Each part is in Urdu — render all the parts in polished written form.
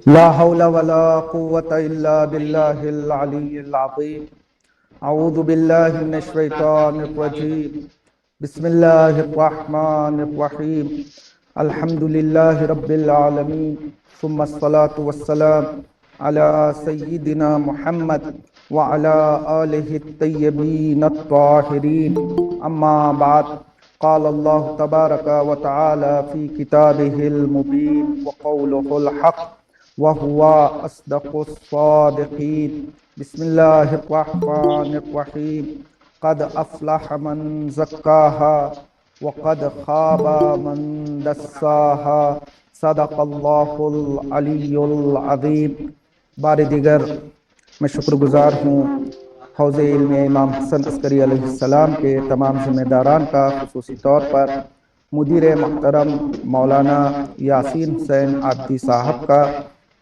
لا حول ولا قوة إلا بالله العلي العظيم. أعوذ بالله من الشيطان الرجيم. بسم الله الرحمن الرحيم. الحمد لله رب العالمين، ثم الصلاة والسلام على سيدنا محمد وعلى آله الطيبين الطاهرين. أما بعد، قال الله تبارك وتعالى في كتابه المبين وقوله الحق وهو أصدق الصادقين. بسم الله الرحمن الرحيم. قد أفلح من زكاها وقد خاب من دساها. صدق اللہ العلی العظیم. بار دیگر میں شکر گزار ہوں حوزہ علم امام حسن عسکری علیہ السلام کے تمام ذمہ داران کا، خصوصی طور پر مدیر محترم مولانا یاسین حسین عابدی صاحب کا،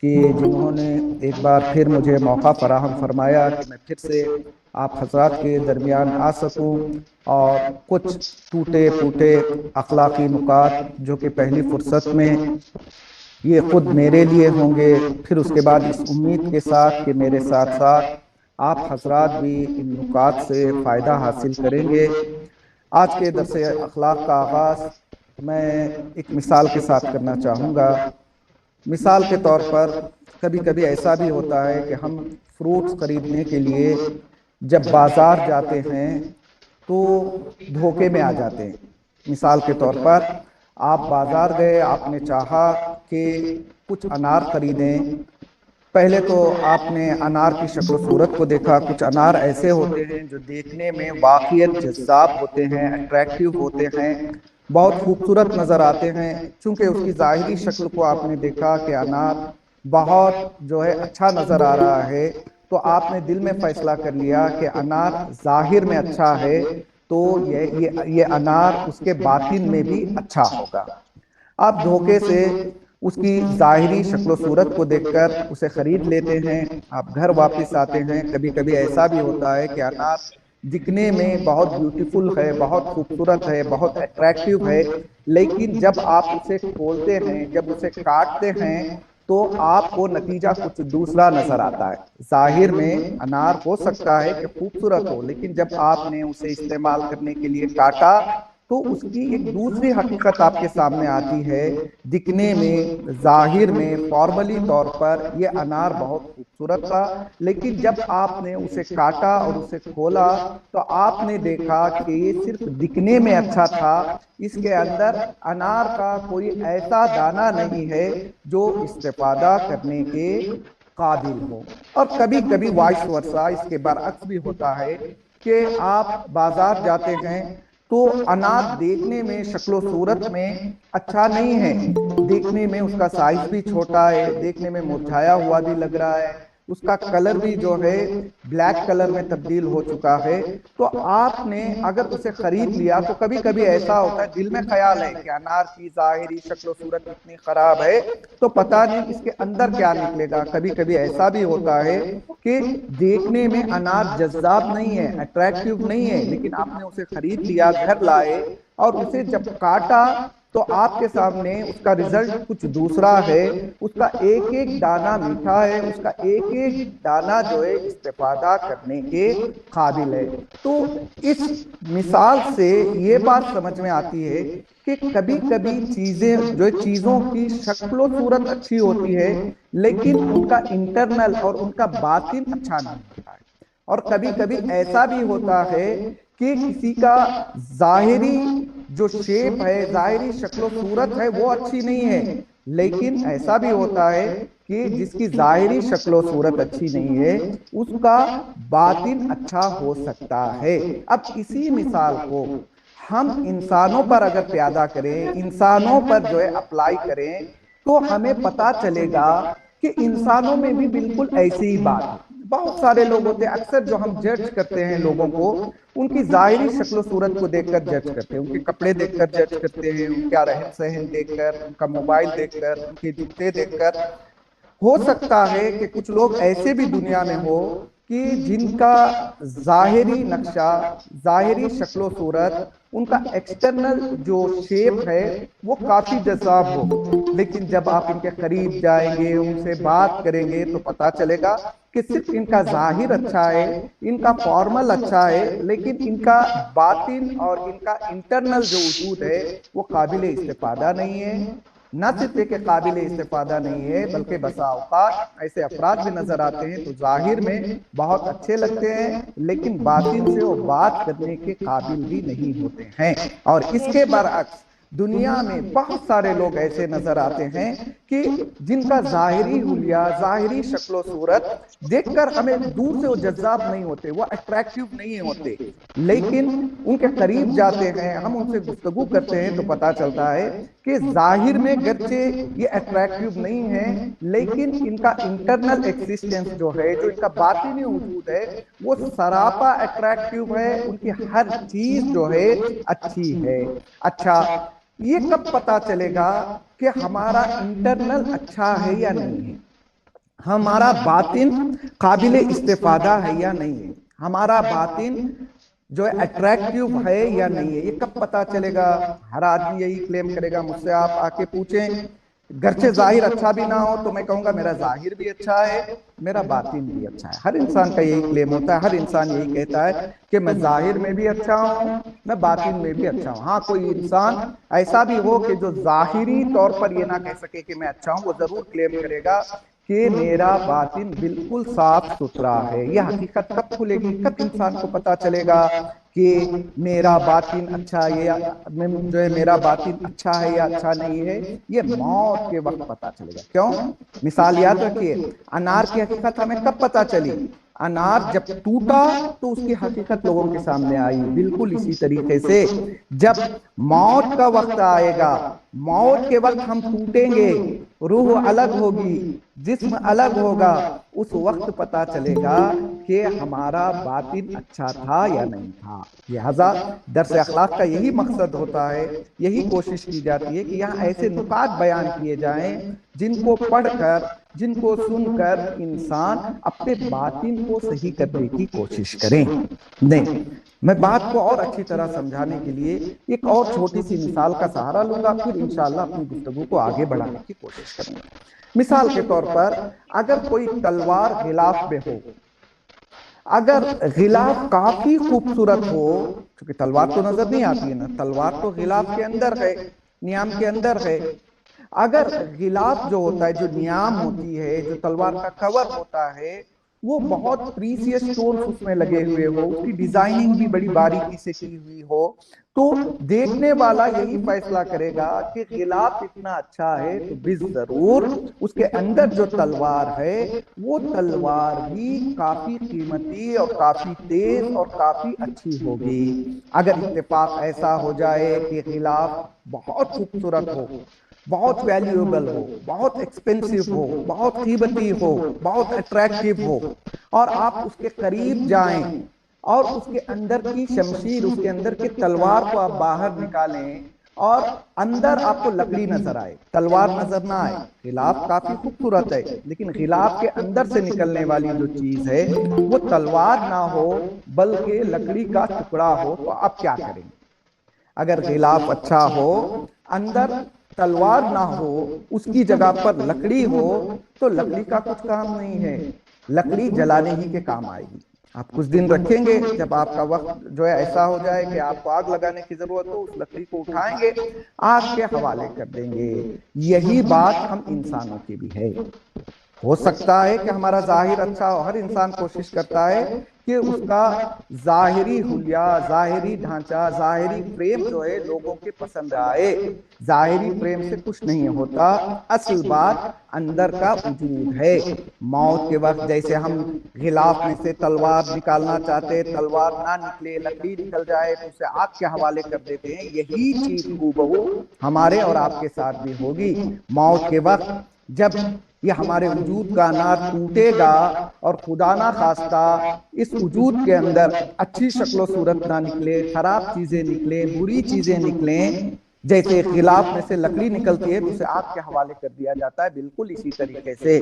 کہ جنہوں نے ایک بار پھر مجھے موقع فراہم فرمایا کہ میں پھر سے آپ حضرات کے درمیان آ سکوں اور کچھ ٹوٹے پھوٹے اخلاقی نکات جو کہ پہلی فرصت میں یہ خود میرے لیے ہوں گے، پھر اس کے بعد اس امید کے ساتھ کہ میرے ساتھ ساتھ آپ حضرات بھی ان نکات سے فائدہ حاصل کریں گے. آج کے درس اخلاق کا آغاز میں ایک مثال کے ساتھ کرنا چاہوں گا. مثال کے طور پر کبھی کبھی ایسا بھی ہوتا ہے کہ ہم فروٹس خریدنے کے لیے جب بازار جاتے ہیں تو دھوکے میں آ جاتے ہیں. مثال کے طور پر آپ بازار گئے، آپ نے چاہا کہ کچھ انار خریدیں. پہلے تو آپ نے انار کی شکل و صورت کو دیکھا. کچھ انار ایسے ہوتے ہیں جو دیکھنے میں واقعیت جذاب ہوتے ہیں، اٹریکٹیو ہوتے ہیں، بہت خوبصورت نظر آتے ہیں. چونکہ اس کی ظاہری شکل کو آپ نے دیکھا کہ انار بہت جو ہے اچھا نظر آ رہا ہے، تو آپ نے دل میں فیصلہ کر لیا کہ انار ظاہر میں اچھا ہے تو یہ انار اس کے باطن میں بھی اچھا ہوگا. آپ دھوکے سے اس کی ظاہری شکل و صورت کو دیکھ کر اسے خرید لیتے ہیں. آپ گھر واپس آتے ہیں. کبھی کبھی ایسا بھی ہوتا ہے کہ انار دکھنے میں بہت بیوٹیفل ہے، بہت خوبصورت ہے، بہت اٹریکٹیو ہے، لیکن جب آپ اسے کھولتے ہیں، جب اسے کاٹتے ہیں تو آپ کو نتیجہ کچھ دوسرا نظر آتا ہے. ظاہر میں انار ہو سکتا ہے کہ خوبصورت ہو، لیکن جب آپ نے اسے استعمال کرنے کے لیے کاٹا تو اس کی ایک دوسری حقیقت آپ کے سامنے آتی ہے. دکھنے میں، ظاہر میں، فارملی طور پر یہ انار بہت خوبصورت تھا، لیکن جب آپ نے اسے کاٹا اور اسے کھولا تو آپ نے دیکھا کہ یہ صرف دکھنے میں اچھا تھا، اس کے اندر انار کا کوئی ایسا دانہ نہیں ہے جو استفادہ کرنے کے قابل ہو. اور کبھی کبھی وائس ورثہ، اس کے برعکس بھی ہوتا ہے کہ آپ بازار جاتے ہیں تو انار دیکھنے میں، شکل و صورت میں اچھا نہیں ہے، دیکھنے میں اس کا سائز بھی چھوٹا ہے، دیکھنے میں مرجھایا ہوا بھی لگ رہا ہے، اس کا کلر بھی جو ہے بلیک کلر میں تبدیل ہو چکا ہے. تو آپ نے اگر اسے خرید لیا تو کبھی کبھی ایسا ہوتا ہے، دل میں خیال ہے کہ انار کی ظاہری شکل و صورت اتنی خراب ہے تو پتہ نہیں اس کے اندر کیا نکلے گا. کبھی کبھی ایسا بھی ہوتا ہے کہ دیکھنے میں انار جذاب نہیں ہے، اٹریکٹیو نہیں ہے، لیکن آپ نے اسے خرید لیا، گھر لائے اور اسے جب کاٹا تو آپ کے سامنے اس کا رزلٹ کچھ دوسرا ہے. اس کا ایک ایک دانہ میٹھا ہے، اس کا ایک ایک دانہ جو ہے استفادہ کرنے کے قابل ہے. تو اس مثال سے یہ بات سمجھ میں آتی ہے کہ کبھی کبھی چیزوں کی شکل و صورت اچھی ہوتی ہے، لیکن ان کا انٹرنل اور ان کا باطن اچھا نہیں ہوتا ہے. اور کبھی کبھی ایسا بھی ہوتا ہے کہ کسی کا ظاہری جو شیپ ہے، ظاہری شکل و صورت ہے وہ اچھی نہیں ہے، لیکن ایسا بھی ہوتا ہے کہ جس کی ظاہری شکل و صورت اچھی نہیں ہے اس کا باطن اچھا ہو سکتا ہے. اب اسی مثال کو ہم انسانوں پر اگر پیادہ کریں، انسانوں پر جو ہے اپلائی کریں، تو ہمیں پتا چلے گا کہ انسانوں میں بھی بالکل ایسی ہی بات ہے. بہت سارے لوگ ہوتے ہیں، اکثر جو ہم جج کرتے ہیں لوگوں کو ان کی ظاہری شکل و صورت کو دیکھ کر جج کرتے ہیں، ان کے کپڑے دیکھ کر جج کرتے ہیں، ان کا رہن سہن دیکھ کر، ان کا موبائل دیکھ کر، ان کے جوتے دیکھ کر. ہو سکتا ہے کہ کچھ لوگ ایسے بھی دنیا میں ہو کہ جن کا ظاہری نقشہ، ظاہری شکل و صورت، ان کا ایکسٹرنل جو شیپ ہے وہ کافی جذاب ہو، لیکن جب آپ ان کے قریب جائیں گے، ان سے بات کریں گے تو پتا چلے گا کہ صرف ان کا ظاہر اچھا ہے، ان کا فارمل اچھا ہے، لیکن ان کا باطن اور ان کا انٹرنل جو وجود ہے وہ قابل استفادہ نہیں ہے۔ نہ صرف کہ قابل استفادہ نہیں ہے، بلکہ بسا اوقات ایسے افراد بھی نظر آتے ہیں تو ظاہر میں بہت اچھے لگتے ہیں، لیکن باطن سے وہ بات کرنے کے قابل بھی نہیں ہوتے ہیں۔ اور اس کے برعکس دنیا میں بہت سارے لوگ ایسے نظر آتے ہیں کہ جن کا ظاہری حلیہ، ظاہری شکل و صورت دیکھ کر ہمیں دور سے وہ جذاب نہیں ہوتے، وہ اٹریکٹیو نہیں ہوتے، لیکن ان کے قریب جاتے ہیں، ہم ان سے گفتگو کرتے ہیں تو پتا چلتا ہے کہ ظاہر میں گرچہ یہ اٹریکٹیو نہیں ہے، لیکن ان کا انٹرنل ایکزسٹنس جو ہے، جو ان کا باطنی وجود ہے، وہ سراپا اٹریکٹیو ہے، ان کی ہر چیز جو ہے اچھی ہے۔ اچھا، یہ کب پتا چلے گا کہ ہمارا انٹرنل اچھا ہے یا نہیں ہے، ہمارا باطن قابل استفادہ ہے یا نہیں ہے، ہمارا باطن جو ہے اٹریکٹیو ہے یا نہیں ہے؟ یہ کب پتا چلے گا؟ ہر آدمی یہی کلیم کرے گا، مجھ سے آپ آ کے پوچھیں، گرچہ ظاہر اچھا بھی نہ ہو تو میں کہوں گا میرا ظاہر بھی اچھا ہے، میرا باطن بھی اچھا ہے۔ ہر انسان کا یہی کلیم ہوتا ہے، ہر انسان یہی کہتا ہے کہ میں ظاہر میں بھی اچھا ہوں، میں باطن میں بھی اچھا ہوں۔ ہاں، کوئی انسان ایسا بھی ہو کہ جو ظاہری طور پر یہ نہ کہہ سکے کہ میں اچھا ہوں، وہ ضرور کلیم کرے گا کہ میرا باطن بالکل صاف ستھرا ہے۔ یہ حقیقت کب کھلے گی، کب انسان کو پتا چلے گا کہ میرا باطن اچھا ہے یا جو ہے میرا باطن اچھا ہے یا اچھا نہیں ہے؟ یہ موت کے وقت پتا چلے گا۔ کیوں؟ مثال یاد رکھیے، انار کی حقیقت ہمیں کب پتا چلی؟ انار جب ٹوٹا تو اس کی حقیقت لوگوں کے سامنے آئی۔ بالکل اسی طریقے سے جب موت کا وقت آئے گا، موت کے وقت ہم ٹوٹیں گے، روح الگ ہوگی، جسم الگ ہوگا، اس وقت پتا چلے گا کہ ہمارا باطن اچھا تھا یا نہیں تھا۔ لہذا درس اخلاق کا یہی مقصد ہوتا ہے، یہی کوشش کی جاتی ہے کہ یہاں ایسے نکات بیان کیے جائیں جن کو پڑھ کر، جن کو سن کر انسان اپنے باطن کو صحیح کرنے کی کوشش کریں۔ نہیں، میں بات کو اور اچھی طرح سمجھانے کے لیے ایک اور چھوٹی سی مثال کا سہارا لوں گا، پھر انشاءاللہ اپنی گفتگو کو آگے بڑھانے کی کوشش کروں گا۔ مثال کے طور پر اگر کوئی تلوار غلاف میں ہو، اگر غلاف کافی خوبصورت ہو، کیونکہ تلوار تو نظر نہیں آتی ہے نا، تلوار تو غلاف کے اندر ہے، نیام کے اندر ہے۔ اگر غلاف جو ہوتا ہے، جو نیام ہوتی ہے، جو تلوار کا کور ہوتا ہے، وہ بہت پریسیس سٹونز اس میں لگے ہوئے ہو، اس کی ڈیزائننگ بھی بڑی باریکی سے کی ہوئی ہو، تو دیکھنے والا یہی فیصلہ کرے گا کہ غلاف اتنا اچھا ہے تو بالضرور اس کے اندر جو تلوار ہے وہ تلوار بھی کافی قیمتی اور کافی تیز اور کافی اچھی ہوگی۔ اگر اتفاق ایسا ہو جائے کہ غلاف بہت خوبصورت ہو، بہت ویلیوبل ہو، بہت ایکسپینسیو ہو، بہت قیمتی ہو، بہت اٹریکٹیو ہو، اور آپ اس کے قریب جائیں اور اس کے اندر کی شمشیر، اس کے اندر کی تلوار کو آپ باہر نکالیں اور اندر آپ کو لکڑی نظر آئے، تلوار نظر نہ آئے، غلاف کافی خوبصورت ہے لیکن غلاف کے اندر سے نکلنے والی جو چیز ہے وہ تلوار نہ ہو بلکہ لکڑی کا ٹکڑا ہو، تو آپ کیا کریں گے؟ اگر غلاف اچھا ہو، اندر تلوار نہ ہو، اس کی جگہ پر لکڑی ہو، تو لکڑی کا کچھ کام نہیں ہے، لکڑی جلانے ہی کے کام آئے گی۔ آپ کچھ دن رکھیں گے، جب آپ کا وقت جو ہے ایسا ہو جائے کہ آپ کو آگ لگانے کی ضرورت ہو، اس لکڑی کو اٹھائیں گے، آگ کے حوالے کر دیں گے۔ یہی بات ہم انسانوں کی بھی ہے۔ ہو سکتا ہے کہ ہمارا ظاہر اچھا ہو، ہر انسان کوشش کرتا ہے کہ اس کا ظاہری حلیہ، ظاہری ڈھانچہ، ظاہری فریم جو ہے لوگوں کے پسند آئے۔ ظاہری فریم سے کچھ نہیں ہوتا، اصل بات اندر کا وجود ہے۔ موت کے وقت جیسے ہم غلاف میں سے تلوار نکالنا چاہتے، تلوار نہ نکلے، لکڑی نکل جائے تو اسے آگ کے حوالے کر دیتے ہیں، یہی چیز ہو ہمارے اور آپ کے ساتھ بھی ہوگی۔ موت کے وقت جب یہ ہمارے وجود کا انار ٹوٹے گا اور خدا نہ خواستہ اس وجود کے اندر اچھی شکل و صورت نہ نکلے، خراب چیزیں نکلیں، بری چیزیں نکلیں، جیسے غلاف میں سے لکڑی نکلتی ہے تو اسے آگ کے حوالے کر دیا جاتا ہے، بالکل اسی طریقے سے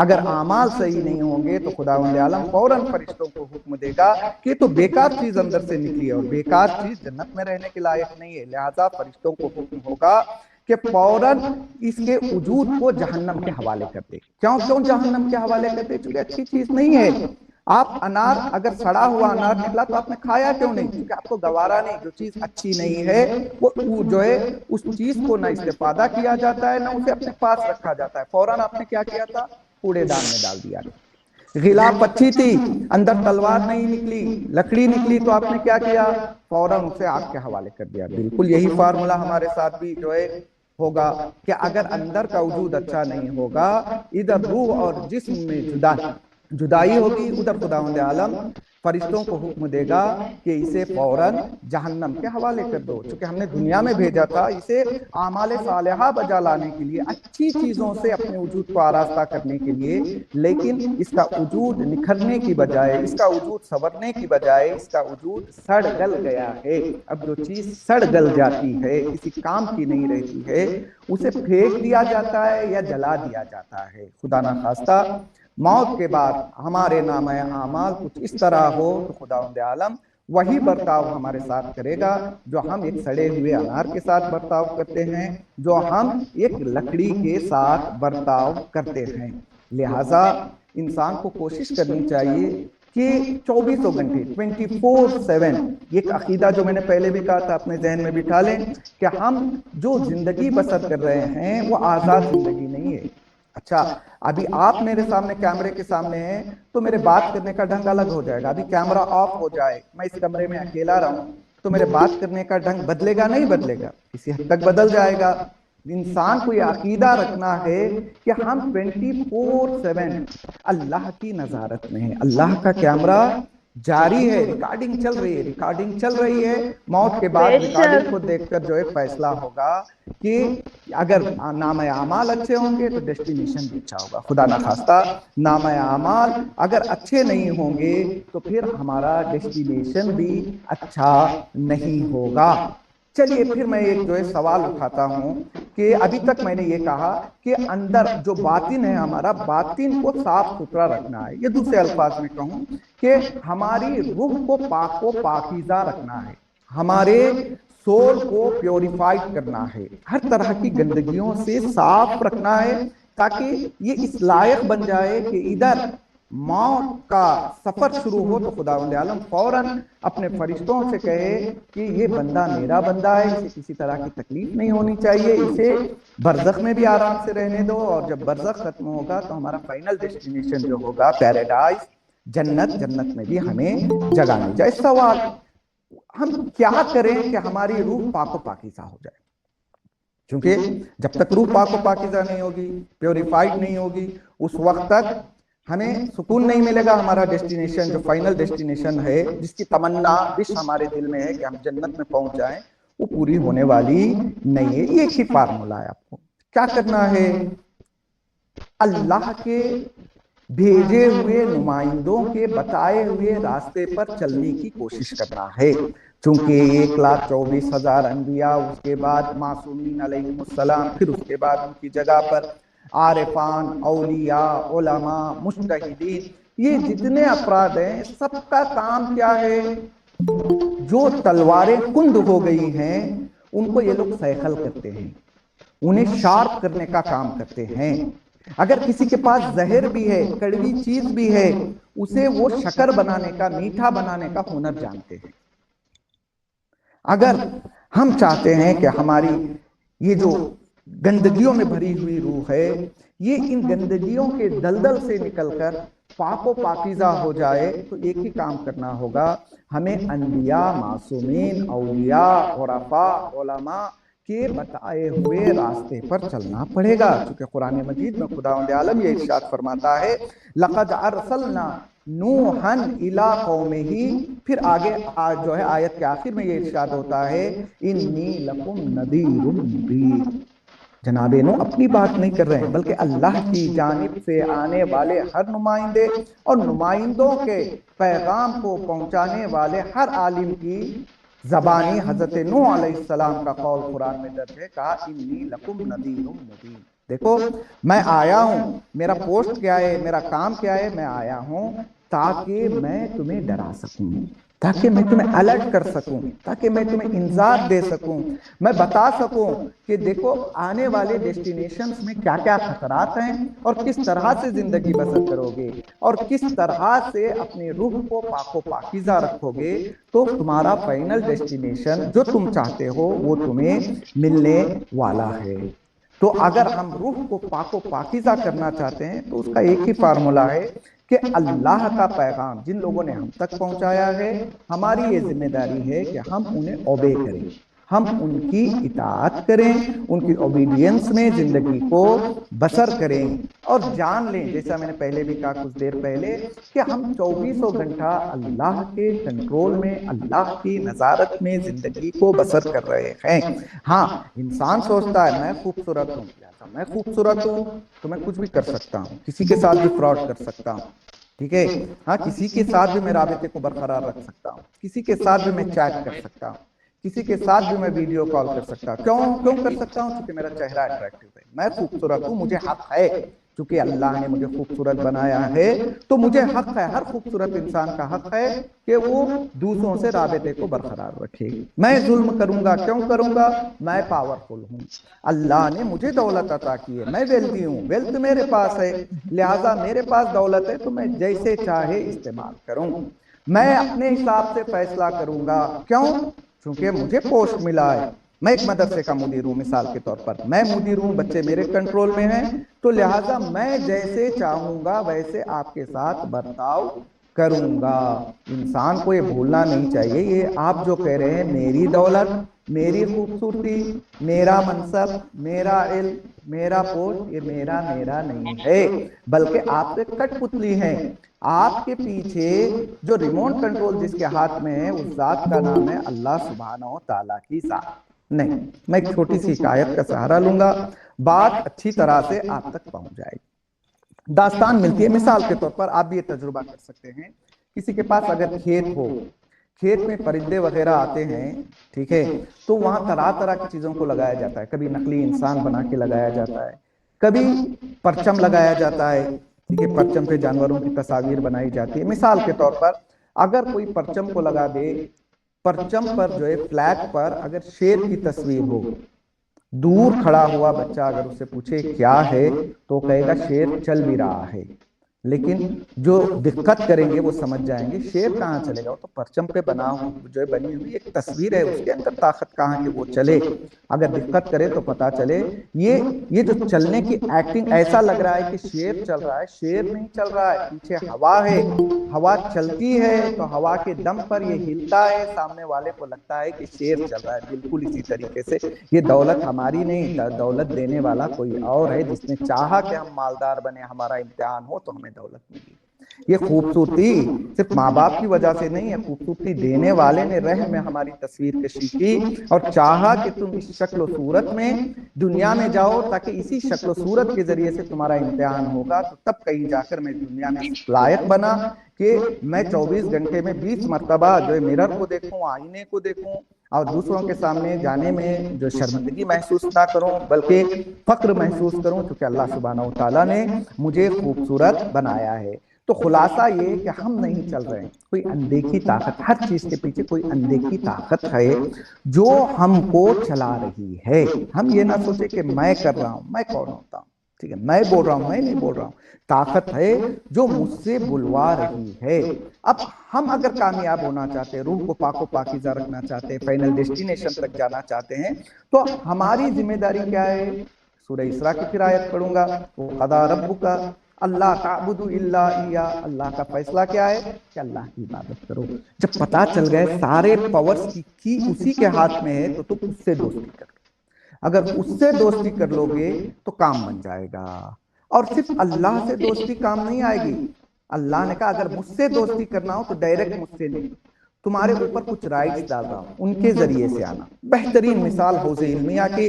اگر اعمال صحیح نہیں ہوں گے تو خداوند عالم فوراً فرشتوں کو حکم دے گا کہ یہ تو بیکار چیز اندر سے نکلی ہے، اور بیکار چیز جنت میں رہنے کے لائق نہیں ہے، لہذا فرشتوں کو حکم ہوگا کہ فوراً اس کے وجود کو جہنم کے حوالے کر دے۔ کیوں جہنم کے حوالے کر دے؟ چونکہ اچھی چیز نہیں ہے۔ آپ انار اگر سڑا ہوا انار نکلا تو آپ نے کھایا کیوں نہیں؟ کیونکہ آپ کو گوارا نہیں، جو چیز اچھی نہیں ہے وہ جو ہے اس چیز کو نہ استفادہ کیا جاتا ہے نہ اسے اپنے پاس رکھا جاتا ہے، فوراً آپ نے کیا کیا تھا؟ کوڑے دان میں ڈال دیا تھا۔ غلاف اچھی تھی، اندر تلوار نہیں نکلی، لکڑی نکلی، تو آپ نے کیا کیا؟ فوراً اسے آگ کے حوالے کر دیا۔ بالکل یہی فارمولہ ہمارے ساتھ بھی جو ہے ہوگا کہ اگر اندر کا وجود اچھا نہیں ہوگا، ادھر روح اور جسم میں جدائی ہوگی، ادھر خداوند عالم فرشتوں کو حکم دے گا کہ اسے فوراً جہنم کے حوالے کر دو، چونکہ ہم نے دنیا میں بھیجا تھا اسے اعمال صالحہ بجا لانے کے لیے، اچھی چیزوں سے اپنے وجود کو آراستہ کرنے کے لیے، لیکن اس کا وجود نکھرنے کی بجائے، اس کا وجود سنورنے کی بجائے، اس کا وجود سڑ گل گیا ہے۔ اب جو چیز سڑ گل جاتی ہے، کسی کام کی نہیں رہتی ہے، اسے پھینک دیا جاتا ہے یا جلا دیا جاتا ہے۔ خدا نہ خواستہ موت کے بعد ہمارے نامہ اعمال کچھ اس طرح ہو تو خداوند عالم وہی برتاؤ ہمارے ساتھ کرے گا جو ہم ایک سڑے ہوئے انار کے ساتھ برتاؤ کرتے ہیں، جو ہم ایک لکڑی کے ساتھ برتاؤ کرتے ہیں۔ لہٰذا انسان کو کوشش کرنی چاہیے کہ 24 گھنٹے 24/7، یہ عقیدہ جو میں نے پہلے بھی کہا تھا اپنے ذہن میں بٹھا لیں کہ ہم جو زندگی بسر کر رہے ہیں وہ آزاد زندگی نہیں ہے۔ اچھا، ابھی آپ میرے سامنے کیمرے کے سامنے ہیں تو میرے بات کرنے کا ڈھنگ الگ ہو جائے گا۔ ابھی کیمرہ آف ہو جائے، میں اس کمرے میں اکیلا رہوں تو میرے بات کرنے کا ڈھنگ بدلے گا نہیں بدلے گا؟ کسی حد تک بدل جائے گا۔ انسان کو یہ عقیدہ رکھنا ہے کہ ہم 24/7 اللہ کی نظارت میں ہیں، اللہ کا کیمرہ جاری ہے، ریکارڈنگ چل رہی ہے، ریکارڈنگ چل رہی ہے۔ موت کے بعد بے ریکارڈنگ کو شک دیکھ کر جو ہے فیصلہ ہوگا کہ اگر نامہ اعمال اچھے ہوں گے تو ڈیسٹینیشن بھی اچھا ہوگا۔ خدا نہ خواستہ نامہ اعمال اگر اچھے نہیں ہوں گے تو پھر ہمارا ڈیسٹینیشن بھی اچھا نہیں ہوگا۔ چلیے پھر میں ایک جو ہے سوال اٹھاتا ہوں کہ ابھی تک میں نے یہ کہا کہ اندر جو باطن ہے ہمارا، باطن کو صاف ستھرا رکھنا ہے، یہ دوسرے الفاظ میں کہوں کہ ہماری روح کو پاک و پاکیزہ رکھنا ہے، ہمارے سول کو پیوریفائڈ کرنا ہے، ہر طرح کی گندگیوں سے صاف رکھنا ہے تاکہ یہ اس لائق بن جائے کہ ادھر موت کا سفر شروع ہو تو خداوند عالم فوراً اپنے فرشتوں سے کہے کہ یہ بندہ میرا بندہ ہے، اسے کسی طرح کی تکلیف نہیں ہونی چاہیے، اسے برزخ میں بھی آرام سے رہنے دو، اور جب برزخ ختم ہوگا تو ہمارا فائنل ڈیسٹینیشن جو ہوگا پیراڈائز، جنت، جنت میں بھی ہمیں جگہ مل جائے۔ سوال، ہم کیا کریں کہ ہماری روح پاک و پاکیزہ ہو جائے؟ کیونکہ جب تک روح پاک و پاکیزہ نہیں ہوگی، پیوریفائڈ نہیں ہوگی، اس وقت تک ہمیں سکون نہیں ملے گا۔ ہمارا ڈیسٹینیشن جو فائنل ڈیسٹینیشن ہے، جس کی تمنا وش ہمارے دل میں ہے کہ ہم جنت میں پہنچ جائیں، وہ پوری ہونے والی نہیں ہے۔ ایک ہی فارمولہ ہے، آپ کو کیا کرنا ہے؟ اللہ کے بھیجے ہوئے نمائندوں کے بتائے ہوئے راستے پر چلنے کی کوشش کرنا ہے۔ چونکہ 1,24,000 انبیاء، اس کے بعد معصومین علیہم السلام، پھر اس کے بعد ان کی جگہ پر عارفان، اولیاء، علماء، مجتہدین، یہ جتنے افراد ہیں سب کا کام کیا ہے؟ جو تلواریں کند ہو گئی ہیں ان کو یہ لوگ سیخل کرتے ہیں، انہیں شارپ کرنے کا کام کرتے ہیں۔ اگر کسی کے پاس زہر بھی ہے، کڑوی چیز بھی ہے، اسے وہ شکر بنانے کا، میٹھا بنانے کا ہنر جانتے ہیں۔ اگر ہم چاہتے ہیں کہ ہماری یہ جو گندگیوں میں بھری ہوئی روح ہے، یہ ان گندگیوں کے دلدل سے نکل کر پاک و پاکیزہ ہو جائے، تو ایک ہی کام کرنا ہوگا، ہمیں انبیاء، معصومین، اولیاء، عرفاء، علماء کے بتائے ہوئے راستے پر چلنا پڑے گا۔ چونکہ قرآن مجید میں خداوند عالم یہ ارشاد فرماتا ہے لَقَدْ أَرْسَلْنَا نُوحًا إِلَىٰ قَوْمِهِ، پھر آگے جو ہے آیت کے آخر میں یہ ارشاد ہوتا ہے إِنِّي لَكُمْ نَذِيرٌ مُبِينٌ۔ جناب نو اپنی بات نہیں کر رہے ہیں، بلکہ اللہ کی جانب سے آنے والے ہر نمائندے اور نمائندوں کے پیغام کو پہنچانے والے ہر عالم کی زبانی حضرت نوح علیہ السلام کا قول قرآن میں درج ہے، کہا انی لکم نذیر مبین۔ دیکھو میں آیا ہوں، میرا پوسٹ کیا ہے، میرا کام کیا ہے، میں آیا ہوں تاکہ میں تمہیں ڈرا سکوں، تاکہ میں تمہیں الرٹ کر سکوں، تاکہ میں تمہیں انذار دے سکوں، میں بتا سکوں کہ دیکھو آنے والے ڈیسٹینیشنز میں کیا کیا خطرات ہیں اور کس طرح سے زندگی بسر کرو گے اور کس طرح سے اپنی روح کو پاک و پاکیزہ رکھو گے تو تمہارا فائنل ڈیسٹینیشن جو تم چاہتے ہو وہ تمہیں ملنے والا ہے۔ تو اگر ہم روح کو پاک و پاکیزہ کرنا چاہتے ہیں تو اس کا ایک ہی فارمولا ہے کہ اللہ کا پیغام جن لوگوں نے ہم تک پہنچایا ہے، ہماری یہ ذمہ داری ہے کہ ہم انہیں اوبے کریں، ہم ان کی اطاعت کریں، ان کی اوبیڈینس میں زندگی کو بسر کریں اور جان لیں، جیسا میں نے پہلے بھی کہا کچھ دیر پہلے، کہ ہم 24 گھنٹہ اللہ کے کنٹرول میں، اللہ کی نظارت میں زندگی کو بسر کر رہے ہیں۔ ہاں انسان سوچتا ہے میں خوبصورت ہوں، میں خوبصورت ہوں تو میں کچھ بھی کر سکتا ہوں، کسی کے ساتھ بھی فراڈ کر سکتا ہوں، ٹھیک ہے، ہاں کسی کے ساتھ بھی میں رابطے کو برقرار رکھ سکتا ہوں، کسی کے ساتھ بھی میں چیٹ کر سکتا ہوں، کسی کے ساتھ بھی میں ویڈیو کال کر سکتا ہوں۔ کیوں کر سکتا ہوں؟ چونکہ میرا چہرہ اٹریکٹیو ہے، میں خوبصورت ہوں، مجھے حق ہے، چونکہ اللہ نے مجھے خوبصورت بنایا ہے تو مجھے حق ہے، ہر خوبصورت انسان کا حق ہے کہ وہ دوسروں سے رابطے کو برقرار رکھے۔ میں ظلم کروں گا، کیوں کروں گا؟ میں پاورفل ہوں، اللہ نے مجھے دولت عطا کی ہے، میں ویلدی ہوں، ویلتھ میرے پاس ہے، لہٰذا میرے پاس دولت ہے تو میں جیسے چاہے استعمال کروں، میں اپنے حساب سے فیصلہ کروں گا۔ کیوں؟ چونکہ مجھے پوسٹ ملا ہے، میں ایک مدرسے کا مدیر ہوں، مثال کے طور پر میں مدیر ہوں، بچے میرے کنٹرول میں ہیں، تو لہٰذا میں جیسے چاہوں گا ویسے آپ کے ساتھ برتاؤ کروں گا۔ انسان کو یہ بھولنا نہیں چاہیے، یہ آپ جو کہہ رہے ہیں میری دولت، میری خوبصورتی، میرا منصب، میرا علم، میرا پوسٹ، یہ میرا نہیں ہے، بلکہ آپ ایک کٹ پتلی ہیں۔ آپ کے پیچھے جو ریموٹ کنٹرول جس کے ہاتھ میں ہے اس ذات کا نام ہے اللہ سبحانہ و تعالیٰ کی ذات۔ نہیں، میں ایک چھوٹی سی آیت کا سہارا لوں گا، بات اچھی طرح سے آپ تک پہنچ جائے گی۔ داستان ملتی ہے، مثال کے طور پر آپ بھی یہ تجربہ کر سکتے ہیں، کسی کے پاس اگر کھیت ہو، کھیت میں پرندے وغیرہ آتے ہیں، ٹھیک ہے، تو وہاں طرح طرح کی چیزوں کو لگایا جاتا ہے، کبھی نقلی انسان بنا کے لگایا جاتا ہے، کبھی پرچم لگایا جاتا ہے، ٹھیک ہے، پرچم پہ جانوروں کی تصاویر بنائی جاتی ہے۔ مثال کے طور پر اگر کوئی پرچم کو لگا دے، پرچم پر جو ہے فلیگ پر اگر شیر کی تصویر ہو، دور کھڑا ہوا بچہ اگر اس سے پوچھے کیا ہے تو کہے گا شیر چل بھی رہا ہے، لیکن جو دقت کریں گے وہ سمجھ جائیں گے شیر کہاں چلے گا، وہ تو پرچم پہ جو ہے بنی ہوئی ایک تصویر ہے، اس کے اندر طاقت کہاں کہ وہ چلے۔ اگر دقت کرے تو پتا چلے یہ جو چلنے کی ایکٹنگ ایسا لگ رہا ہے کہ شیر چل رہا ہے، شیر نہیں چل رہا ہے، پیچھے ہوا ہے، ہوا چلتی ہے تو ہوا کے دم پر یہ ہلتا ہے، سامنے والے کو لگتا ہے کہ شیر چل رہا ہے۔ بالکل اسی طریقے سے یہ دولت ہماری نہیں، دولت دینے والا کوئی اور ہے، جس نے چاہا کہ ہم مالدار بنے، ہمارا امتحان ہو تو ہمیں دولت ملی۔ یہ خوبصورتی صرف ماں باپ کی وجہ سے نہیں ہے، خوبصورتی دینے والے نے رحم میں ہماری تصویر کشی کی اور چاہا کہ تم اس شکل و صورت میں دنیا میں جاؤ تاکہ اسی شکل و صورت کے ذریعے سے تمہارا امتحان ہوگا، تو تب کہیں جا کر میں دنیا میں لائق بنا کہ میں 24 گھنٹے میں 20 مرتبہ جو ہے مرر کو دیکھوں، آئینے کو دیکھوں اور دوسروں کے سامنے جانے میں جو شرمندگی محسوس نہ کروں بلکہ فخر محسوس کروں، کیونکہ اللہ سبحانہ و تعالیٰ نے مجھے خوبصورت بنایا ہے۔ تو خلاصہ یہ کہ ہم نہیں چل رہے ہیں، کوئی اندیکھی طاقت، ہر چیز کے پیچھے کوئی اندیکھی طاقت ہے جو ہم کو چلا رہی ہے۔ ہم یہ نہ سوچے کہ میں کر رہا ہوں، میں کون ہوتا ہوں، ٹھیک ہے، میں بول رہا ہوں، میں نہیں بول رہا ہوں، طاقت ہے جو مجھ سے بلوا رہی ہے۔ اب ہم اگر کامیاب ہونا چاہتے ہیں، روح کو پاک و پاکیزہ رکھنا چاہتے ہیں، فائنل ڈیسٹینیشن تک جانا چاہتے ہیں، تو ہماری ذمہ داری کیا ہے؟ سورہ اسراء کی پھر آیت پڑھوں گا، وَقَضَىٰ رَبُّكَ اللہ تعبدوا الا ایہ، اللہ کا فیصلہ کیا ہے کہ اللہ کی عبادت کرو۔ جب پتا چل گئے سارے پاورز کی اسی کے ہاتھ میں ہے تو تم اس سے دوستی کر لو، اگر اس سے دوستی کر لو گے تو کام بن جائے گا۔ اور صرف اللہ سے دوستی کام نہیں آئے گی، اللہ نے کہا اگر مجھ سے دوستی کرنا ہو تو ڈائریکٹ مجھ سے نہیں، تمہارے اوپر کچھ رائٹس ڈال رہا ہوں، ان کے ذریعے سے آنا۔ بہترین مثال حوض علمیہ کے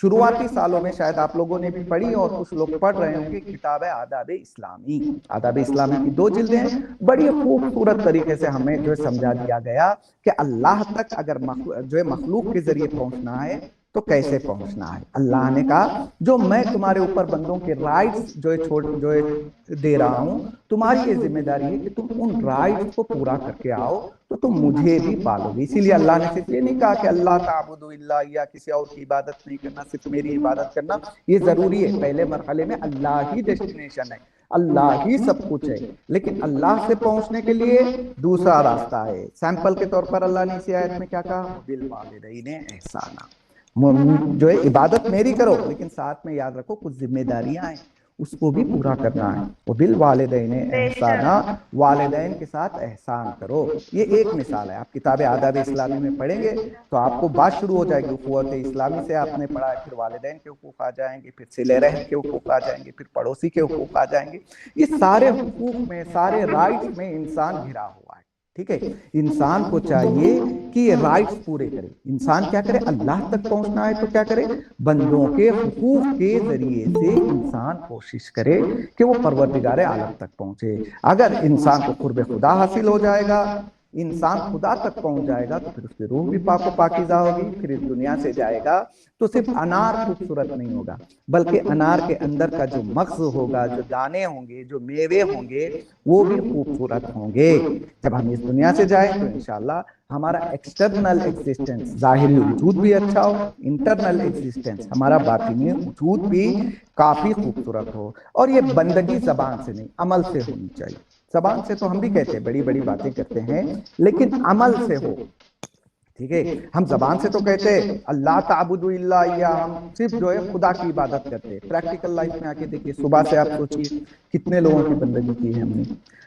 شروعاتی سالوں میں شاید آپ لوگوں نے بھی پڑھی اور کچھ لوگ پڑھ رہے ہوں گے، کتاب ہے آداب اسلامی۔ آداب اسلامی کی 2 جلدیں ہیں، بڑی خوبصورت طریقے سے ہمیں جو سمجھا دیا گیا کہ اللہ تک اگر جو مخلوق کے ذریعے پہنچنا ہے تو کیسے پہنچنا ہے۔ اللہ نے کہا جو میں تمہارے اوپر بندوں کے رائٹس جو دے رہا ہوں، تمہاری یہ ذمہ داری ہے کہ تم ان رائٹس کو پورا کر کے آؤ تو تم مجھے بھی پالو گے۔ اسی لیے اللہ نے صرف یہ نہیں کہا کہ اللہ تعبدوا الا یا کسی اور کی عبادت نہیں کرنا، صرف میری عبادت کرنا۔ یہ ضروری ہے، پہلے مرحلے میں اللہ ہی ڈیسٹینیشن ہے، اللہ ہی سب کچھ ہے، لیکن اللہ سے پہنچنے کے لیے دوسرا راستہ ہے۔ سیمپل کے طور پر اللہ نے اسی آیت میں کیا کہا؟ بالوالدین احسانا، جو ہے عبادت میری کرو، لیکن ساتھ میں یاد رکھو کچھ ذمہ داریاں ہیں، اس کو بھی پورا کرنا ہے۔ وبالوالدین احسانا، والدین کے ساتھ احسان کرو۔ یہ ایک مثال ہے، آپ کتاب آداب اسلامی میں پڑھیں گے تو آپ کو بات شروع ہو جائے گی۔ اخوت اسلامی سے آپ نے پڑھا ہے، پھر والدین کے حقوق آ جائیں گے، پھر صلہ رحم کے حقوق آ جائیں گے، پھر پڑوسی کے حقوق آ جائیں گے۔ یہ سارے حقوق میں، سارے رائٹس میں انسان گھرا ہوا ہے، ٹھیک ہے۔ انسان کو چاہیے کہ یہ رائٹس پورے کرے۔ انسان کیا کرے؟ اللہ تک پہنچنا ہے تو کیا کرے؟ بندوں کے حقوق کے ذریعے سے انسان کوشش کرے کہ وہ پروردگار عالم تک پہنچے۔ اگر انسان کو قرب خدا حاصل ہو جائے گا، انسان خدا تک پہنچ جائے گا، تو پھر اس کی روح بھی پاک و پاکیزہ ہوگی، پھر اس دنیا سے جائے گا تو صرف انار خوبصورت نہیں ہوگا، بلکہ انار کے اندر کا جو مغز ہوگا، جو دانے ہوں گے، جو میوے ہوں گے، وہ بھی خوبصورت ہوں گے۔ جب ہم اس دنیا سے جائیں تو انشاءاللہ ہمارا ایکسٹرنل ایگزسٹنس، ظاہری وجود بھی اچھا ہو، انٹرنل ایگزسٹنس، ہمارا باطنی وجود بھی کافی خوبصورت ہو۔ اور یہ بندگی زبان سے نہیں، عمل سے ہونی چاہیے۔ زبان سے تو ہم بھی کہتے ہیں، بڑی بڑی باتیں کرتے ہیں، لیکن عمل سے ہو، ٹھیک ہے۔ ہم زبان سے تو کہتے ہیں اللہ تعبدوا الا ایا، ہم صرف جو ہے خدا کی عبادت کرتے ہیں۔ پریکٹیکل لائف میں آ کے دیکھیے، صبح سے آپ سوچیے کتنے لوگوں کی بندگی کی ہے ہم نے۔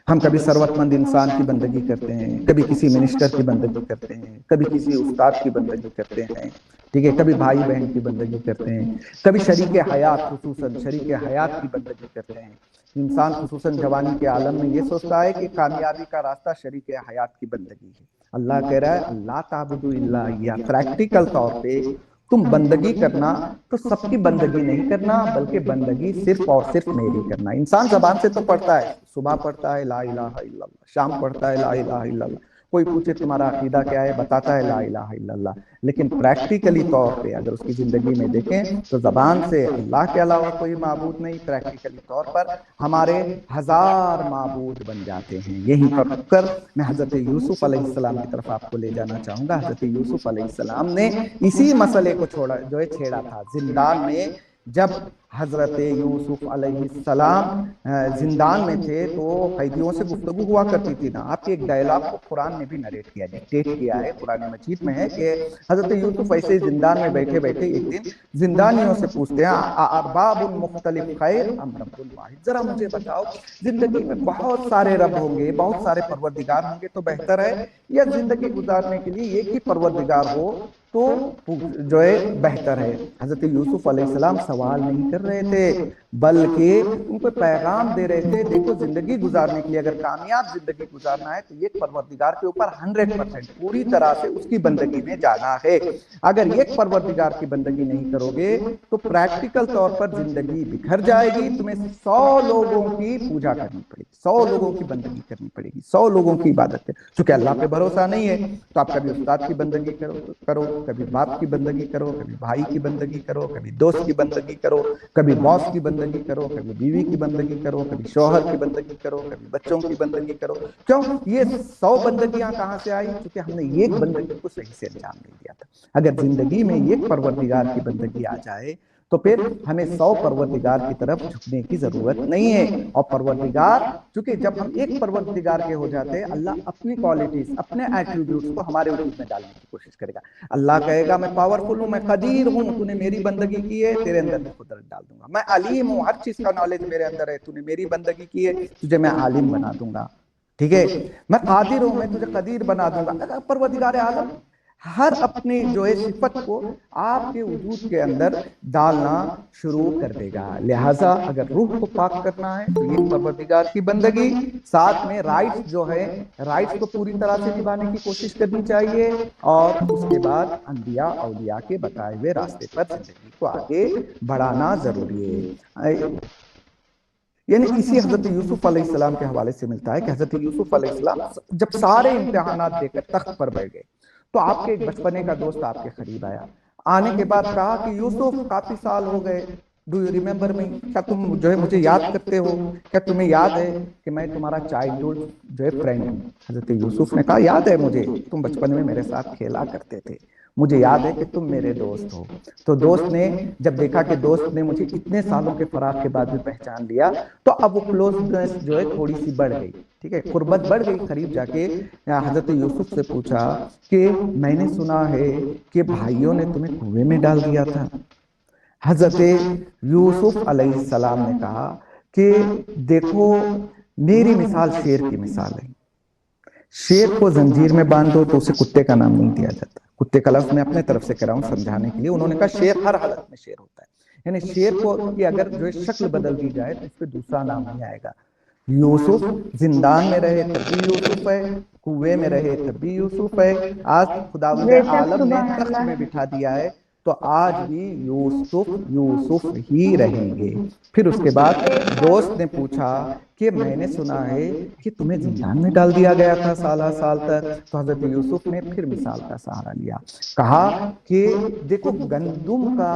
ہم کبھی ثروت مند انسان کی بندگی کرتے ہیں، کبھی کسی منسٹر کی بندگی کرتے ہیں، کبھی کسی استاد کی بندگی کرتے ہیں، ٹھیک ہے، کبھی بھائی بہن کی بندگی کرتے ہیں، کبھی شریک حیات، خصوصاً شریک حیات کی بندگی کرتے ہیں۔ انسان خصوصاً جوانی کے عالم میں یہ سوچتا ہے کہ کامیابی کا راستہ شریک حیات کی بندگی ہے۔ اللہ کہہ رہا ہے اللہ تعبدوا الا ایا، پریکٹیکل طور پہ تم بندگی کرنا تو سب کی بندگی نہیں کرنا، بلکہ بندگی صرف اور صرف میری کرنا۔ انسان زبان سے تو پڑھتا ہے، صبح پڑھتا ہے لا الہ الا اللہ، شام پڑھتا ہے لا الہ الا اللہ، کوئی پوچھے تمہارا عقیدہ کیا ہے، بتاتا ہے لا الہ الا اللہ، لیکن پریکٹیکلی طور پہ اگر اس کی زندگی میں دیکھیں تو زبان سے اللہ کے علاوہ کوئی معبود نہیں، پریکٹیکلی طور پر ہمارے ہزار معبود بن جاتے ہیں۔ یہیں پر رک کر میں حضرت یوسف علیہ السلام کی طرف آپ کو لے جانا چاہوں گا۔ حضرت یوسف علیہ السلام نے اسی مسئلے کو چھیڑا تھا زندان میں۔ جب حضرت یوسف علیہ السلام زندان میں تھے تو قیدیوں سے گفتگو ہوا کرتی تھی نا۔ آپ کے ایک ڈائلاگ کو قرآن نے بھی نریٹ کیا، ڈکٹیٹ کیا ہے، قرآن مجید میں ہے کہ حضرت یوسف ایسے زندان میں بیٹھے بیٹھے ایک دن زندانیوں سے پوچھتے ہیں ارباب مختلف خیر ام رب واحد، ذرا مجھے بتاؤ زندگی میں بہت سارے رب ہوں گے، بہت سارے پروردگار ہوں گے تو بہتر ہے، یا زندگی گزارنے کے لیے ایک ہی پروردگار ہو تو جو ہے بہتر ہے۔ حضرت یوسف علیہ السلام سوال نہیں کر رہے تھے، بلکہ ان کو پیغام دے رہے تھے، دیکھو زندگی گزارنے کے لیے اگر کامیاب زندگی گزارنا ہے تو ایک پروردگار کے اوپر 100% پوری طرح سے اس کی بندگی میں جانا ہے۔ اگر ایک پروردگار کی بندگی نہیں کرو گے تو پریکٹیکل طور پر زندگی بکھر جائے گی، تمہیں 100 لوگوں کی پوجا کرنی پڑے گی، 100 لوگوں کی بندگی کرنی پڑے گی، 100 لوگوں کی عبادت کریں۔ چونکہ اللہ پہ بھروسہ نہیں ہے تو آپ کبھی استاد کی بندگی کرو، کبھی باپ کی بندگی کرو، کبھی بھائی کی بندگی کرو، کبھی دوست کی بندگی کرو، کبھی باس کی بندگی کرو، کبھی بیوی کی بندگی کرو، کبھی شوہر کی بندگی کرو، کبھی بچوں کی بندگی کرو۔ کیوں؟ یہ 100 بندگیاں کہاں سے آئی؟ چونکہ ہم نے ایک بندگی کو صحیح سے انجام نہیں دیا تھا۔ اگر زندگی میں ایک پروردگار کی بندگی آ جائے تو پھر ہمیں 100 پروردگار کی طرف جھکنے کی ضرورت نہیں ہے۔ اور پروردگار، چونکہ جب ہم ایک پروردگار کے ہو جاتے ہیں، اللہ اپنی کوالٹیز، اپنے ایٹریبیوٹس کو ہمارے وجود میں ڈالنے کی کوشش کرے گا۔ اللہ کہے گا میں پاورفل ہوں، میں قدیر ہوں، تو نے میری بندگی کی ہے، تیرے اندر میں قدرت ڈال دوں گا۔ میں علیم ہوں، ہر چیز کا نالج میرے اندر ہے، تو نے میری بندگی کی ہے، تجھے میں عالم بنا دوں گا، ٹھیک ہے۔ میں قادر ہوں، میں تجھے قدیر بنا دوں گا۔ پروردگار عالم ہر اپنی جو ہے صفت کو آپ کے وجود کے اندر ڈالنا شروع کر دے گا۔ لہٰذا اگر روح کو پاک کرنا ہے تو یہ پروردگار کی بندگی، ساتھ میں رائٹس جو ہے رائٹس کو پوری طرح سے نبھانے کی کوشش کرنی چاہیے، اور اس کے بعد انبیاء اولیاء کے بتائے ہوئے راستے پر زندگی کو آگے بڑھانا ضروری ہے۔ یعنی اسی حضرت یوسف علیہ السلام کے حوالے سے ملتا ہے کہ حضرت یوسف علیہ السلام جب سارے امتحانات دے کر تخت پر بیٹھ گئے تو آپ کے ایک بچپنے کا دوست آپ کے قریب آیا، آنے کے بعد کہا کہ یوسف کافی سال ہو گئے، ڈو یو ریمبر می، کیا تم جو ہے مجھے یاد کرتے ہو؟ کیا تمہیں یاد ہے کہ میں تمہارا چائلڈہڈ جو ہے فرینڈ ہوں؟ حضرت یوسف نے کہا یاد ہے مجھے، تم بچپن میں میرے ساتھ کھیلا کرتے تھے، مجھے یاد ہے کہ تم میرے دوست ہو۔ تو دوست نے جب دیکھا کہ دوست نے مجھے اتنے سالوں کے فراق کے بعد بھی پہچان لیا، تو اب وہ کلوزنس جو ہے تھوڑی سی بڑھ گئی، ٹھیک ہے، قربت بڑھ گئی۔ قریب جا کے حضرت یوسف سے پوچھا کہ میں نے سنا ہے کہ بھائیوں نے تمہیں کنویں میں ڈال دیا تھا۔ حضرت یوسف علیہ السلام نے کہا کہ دیکھو میری مثال شیر کی مثال ہے، شیر کو زنجیر میں باندھو تو اسے کتے کا نام نہیں دیا جاتا، کتے کا لفظ میں اپنے طرف سے کر رہا ہوں سمجھانے کے لیے، انہوں نے کہا شیر ہر حالت میں شیر ہوتا ہے، یعنی شیر کو کی اگر جو ہے شکل بدل دی جائے تو اس پہ دوسرا نام نہیں آئے گا۔ یوسف زندان میں رہے تب بھی یوسف ہے، کنویں میں رہے تب بھی یوسف ہے، آج خداوند بے شک، عالم نے سبحان تخت اللہ۔ میں بٹھا دیا ہے تو آج بھی یوسف یوسف ہی رہیں گے۔ پھر اس کے بعد بے شک۔ دوست نے پوچھا کہ میں نے سنا ہے کہ تمہیں زندان میں ڈال دیا گیا تھا سالہ سال تک، تو حضرت یوسف نے پھر مثال کا سہارا لیا، کہا کہ دیکھو گندم کا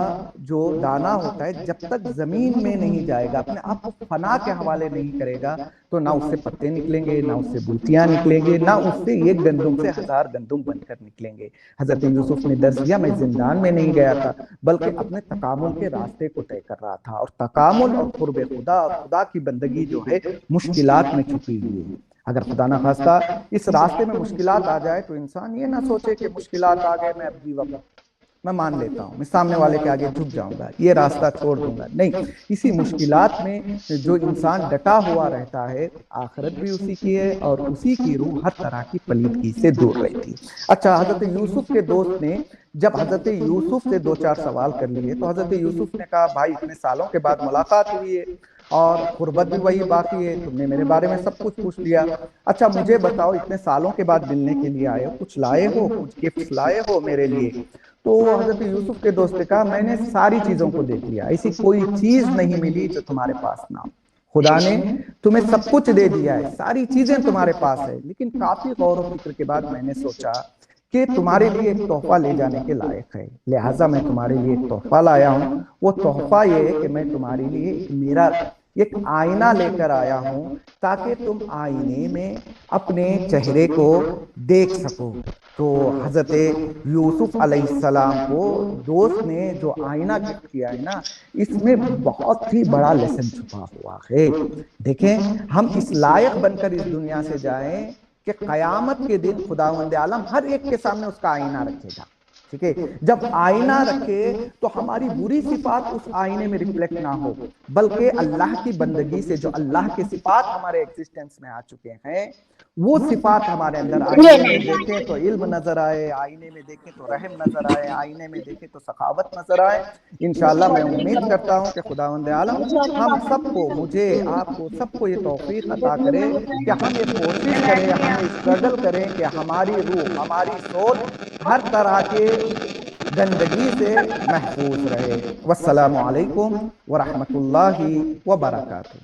جو دانہ ہوتا ہے جب تک زمین میں نہیں جائے گا، اپنے آپ کو فنا کے حوالے نہیں کرے گا، تو نہ اس سے پتے نکلیں گے، نہ اس سے بلتیاں نکلیں گے، نہ اس سے ایک گندم سے ہزار گندم بن کر نکلیں گے۔ حضرت یوسف نے درس دیا میں زندان میں نہیں گیا تھا بلکہ اپنے تکامل کے راستے کو طے کر رہا تھا، اور تکامل اور قرب خدا اور خدا کی بندگی جو ہے مشکلات میں چھپی ہوئی ہے۔ اگر خدا نہ خواستہ اس راستے میں مشکلات آ جائے تو انسان یہ نہ سوچے کہ مشکلات آ گئے میں اب گیو اپ، میں مان لیتا ہوں، میں سامنے والے کے آگے جھک جاؤں گا، یہ راستہ چھوڑ دوں گا، نہیں، اسی مشکلات میں جو انسان ڈٹا ہوا رہتا ہے آخرت بھی اسی کی ہے اور اسی کی روح ہر طرح کی پلیدگی سے دور رہتی ہے۔ اچھا، حضرت یوسف کے دوست نے جب حضرت یوسف سے دو چار سوال کر لیے تو حضرت یوسف نے کہا بھائی اتنے سالوں کے بعد ملاقات ہوئی ہے اور قربت بھی وہی باقی ہے، تم نے میرے بارے میں سب کچھ پوچھ لیا، اچھا مجھے بتاؤ اتنے سالوں کے بعد ملنے کے لیے آئے ہو، کچھ لائے ہو، کچھ گفٹس لائے ہو میرے لیے؟ تو حضرت یوسف کے دوست نے کہا میں نے ساری چیزوں کو دیکھ لیا، ایسی کوئی چیز نہیں ملی جو تمہارے پاس نہ ہو، خدا نے تمہیں سب کچھ دے دیا ہے، ساری چیزیں تمہارے پاس ہے، لیکن کافی غور و فکر کے بعد میں نے سوچا کہ تمہارے لیے ایک تحفہ لے جانے کے لائق ہے، لہٰذا میں تمہارے لیے ایک تحفہ لایا ہوں۔ وہ تحفہ یہ ہے کہ میں تمہارے لیے ایک میرر، ایک آئینہ لے کر آیا ہوں تاکہ تم آئینے میں اپنے چہرے کو دیکھ سکو۔ تو حضرت یوسف علیہ السلام کو دوست نے جو آئینہ گفٹ کیا ہے نا، اس میں بہت ہی بڑا لیسن چھپا ہوا ہے۔ دیکھیں ہم اس لائق بن کر اس دنیا سے جائیں کہ قیامت کے دن خداوند عالم ہر ایک کے سامنے اس کا آئینہ رکھے گا، ٹھیک ہے، جب آئینہ رکھے تو ہماری بری صفات اس آئینے میں ریفلیکٹ نہ ہو بلکہ اللہ کی بندگی سے جو اللہ کے صفات ہمارے ایگزسٹنس میں آ چکے ہیں وہ صفات ہمارے اندر آئینے میں دیکھیں تو علم نظر آئے، آئینے میں دیکھیں تو رحم نظر آئے، آئینے میں دیکھیں تو سخاوت نظر آئے۔ انشاءاللہ میں امید کرتا ہوں کہ خداوند عالم ہم سب کو، مجھے، آپ کو، سب کو یہ توفیق عطا کرے کہ ہم یہ کوشش کریں، ہم یہ اسٹرگل کریں کہ ہماری روح، ہماری سوچ ہر طرح کے گندگی سے محفوظ رہے۔ والسلام علیکم ورحمۃ اللہ وبرکاتہ۔